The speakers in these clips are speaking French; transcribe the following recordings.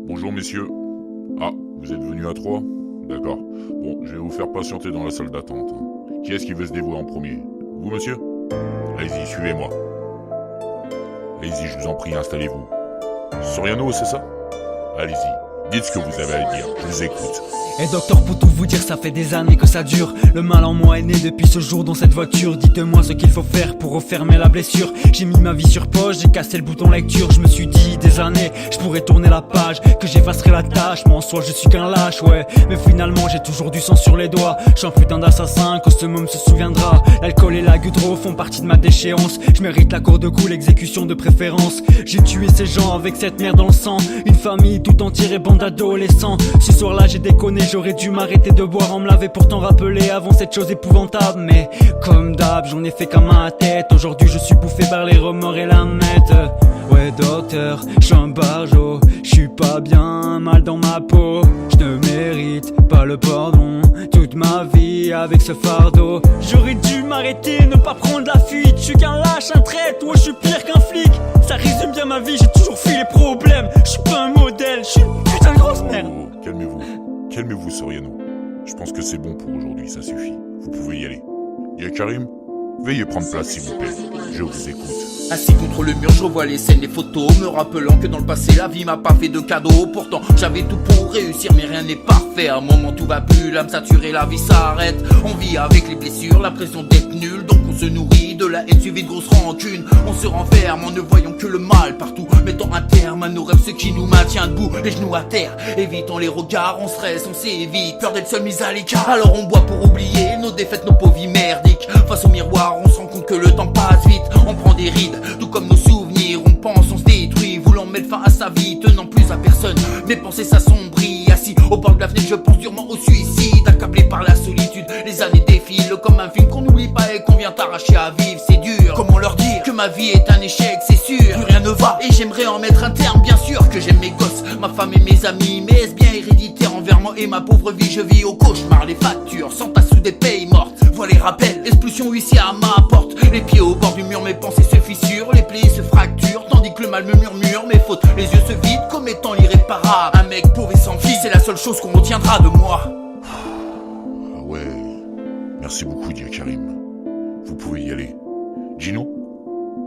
Bonjour messieurs. Ah, vous êtes venus à 3? D'accord. Bon, je vais vous faire patienter dans la salle d'attente. Qui est-ce qui veut se dévouer en premier? Vous monsieur? Allez-y, suivez-moi. Allez-y, je vous en prie, installez-vous. Soriano, c'est ça? Allez-y, dites ce que vous avez à dire, je vous écoute. Et docteur, pour tout vous dire, ça fait des années que ça dure. Le mal en moi est né depuis ce jour dans cette voiture. Dites-moi ce qu'il faut faire pour refermer la blessure. J'ai mis ma vie sur pause, j'ai cassé le bouton lecture. Je me suis dit des années, je pourrais tourner la page, que j'effacerai la tâche. Mais en soi je suis qu'un lâche, ouais. Mais finalement j'ai toujours du sang sur les doigts. J'suis un putain d'assassin, que ce môme se souviendra. L'alcool et la gudro font partie de ma déchéance. Je mérite la cour de coup, l'exécution de préférence. J'ai tué ces gens avec cette merde dans le sang. Une famille tout entière et bande d'adolescents. Ce soir-là j'ai déconné, j'aurais dû m'arrêter de boire. On me l'avait pourtant rappelé avant cette chose épouvantable. Mais comme d'hab, j'en ai fait qu'à ma tête. Aujourd'hui je suis bouffé par les remords et la mette. Ouais docteur, j'suis un barjo. J'suis pas bien, mal dans ma peau. J'ne mérite pas le pardon. Toute ma vie avec ce fardeau. J'aurais dû m'arrêter, ne pas prendre la fuite. J'suis qu'un lâche, un traître, ouais j'suis pire qu'un flic. Ça résume bien ma vie, j'ai toujours fui les problèmes. J'suis pas un modèle, j'suis une putain de grosse merde. Oh, calmez-vous, calmez-vous Soriano. Je pense que c'est bon pour aujourd'hui, ça suffit. Vous pouvez y aller. Y'a Karim? Veuillez prendre place s'il vous plaît, je vous écoute. Assis contre le mur, je revois les scènes, les photos, me rappelant que dans le passé la vie m'a pas fait de cadeaux. Pourtant j'avais tout pour réussir, mais rien n'est parfait. À un moment tout va plus, l'âme saturée, la vie s'arrête. On vit avec les blessures, la pression d'être nul. Donc on se nourrit de la haine suivie de grosses rancunes. On se renferme en ne voyant que le mal partout, mettant un terme à nos rêves, ce qui nous maintient debout, les genoux à terre. Évitons les regards, on stresse, on s'évite, peur d'être seul mis à l'écart. Alors on boit pour oublier nos défaites, nos pauvres vies merdiques. Face au miroir, on se rend compte que le temps passe vite. On prend des rides, tout comme nos souvenirs. On pense, on se détruit, voulant mettre fin à sa vie, tenant plus à personne. Mes pensées s'assombrissent, assis au bord de la fenêtre, je pense durement au suicide. Accablé par la solitude, les années défilent comme un film qu'on n'oublie pas et qu'on vient t'arracher à vivre. C'est dur, comment leur dire que ma vie est un échec, c'est sûr. Plus rien ne va et j'aimerais en mettre un terme, bien sûr. Que j'aime mes gosses, ma femme et mes amis. Mais est-ce bien héréditaire envers moi et ma pauvre vie? Je vis au cauchemar, les factures, sans tasse sous des payes mortes. Vois les rappels, expulsion huissier à ma porte. Les pieds au bord du mur, mes pensées se fissurent, les plaies se fracturent, tandis que le mal me murmure mes fautes. Les yeux se vident comme étant l'irréparable. Un mec pauvre et sans vie, c'est la seule chose qu'on retiendra de moi. Ah ouais, merci beaucoup Dia Karim. Vous pouvez y aller. Gino,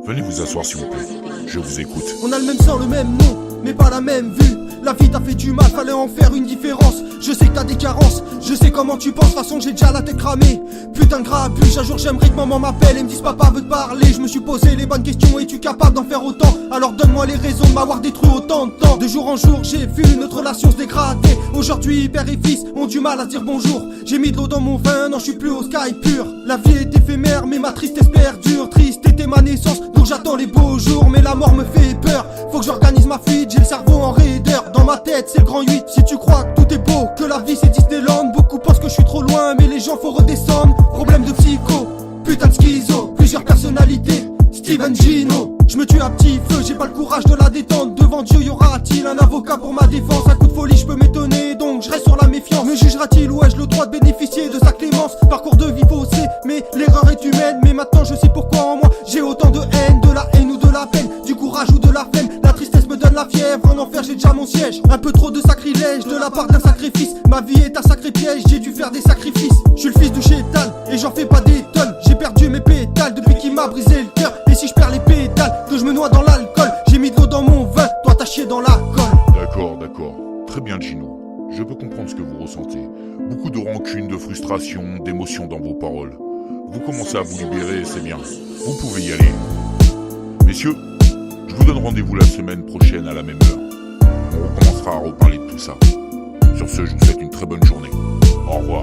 venez vous asseoir s'il vous plaît, je vous écoute. On a le même sang, le même nom, mais pas la même vue. La vie t'a fait du mal, fallait en faire une différence. Je sais que t'as des carences, je sais comment tu penses. De toute façon j'ai déjà la tête cramée. Putain de grabuge, un jour j'aimerais que maman m'appelle et me dise papa veut te parler. Je me suis posé les bonnes questions, es-tu capable d'en faire autant? Alors donne-moi les raisons de m'avoir détruit autant de temps. De jour en jour j'ai vu notre relation se dégrader. Aujourd'hui père et fils ont du mal à se dire bonjour. J'ai mis de l'eau dans mon vin, non je suis plus au sky pur. La vie est éphémère mais ma tristesse perdure. Triste était ma naissance, donc j'attends les beaux jours. Mais la mort me fait peur, faut que j'organise ma fuite. J'ai le cerveau en raideur, dans ma tête c'est le grand 8. Si tu crois que tout est beau, que la vie c'est Disneyland, beaucoup pensent que je suis trop loin, mais les gens faut redescendre. Problème de psycho, putain de schizo, plusieurs personnalités, Steven Gino. Je me tue à petit feu, j'ai pas le courage de la détente. Devant Dieu y aura-t-il un avocat pour ma défense? Un coup de folie je peux m'étonner, donc je reste sur la méfiance. Me jugera-t-il ou ai-je le droit de bénéficier de sa clémence? Parcours de vie faussé, mais l'erreur est humaine. Mais maintenant je sais pourquoi en moi j'ai autant de haine. De la haine ou de la peine, du courage ou de la flemme. La tristesse me donne la fièvre, en enfer j'ai déjà mon siège. Un peu trop de sacrilège de la part d'un sacrifice. Ma vie est un sacré piège, j'ai dû faire des sacrifices. Je suis le fils du chétal et j'en fais pas des tonnes. J'ai perdu mes pétales depuis qu'il m'a brisé le cœur. Et si je perds les pétales, que je me noie dans l'alcool. J'ai mis de l'eau dans mon vin, toi t'as chié dans la colle. D'accord, très bien Gino. Je peux comprendre ce que vous ressentez. Beaucoup de rancune, de frustration, d'émotion dans vos paroles. Vous commencez à vous libérer, c'est bien. Vous pouvez y aller. Messieurs, je vous donne rendez-vous la semaine prochaine à la même heure. On recommencera à reparler de tout ça. Sur ce, je vous souhaite une très bonne journée. Au revoir.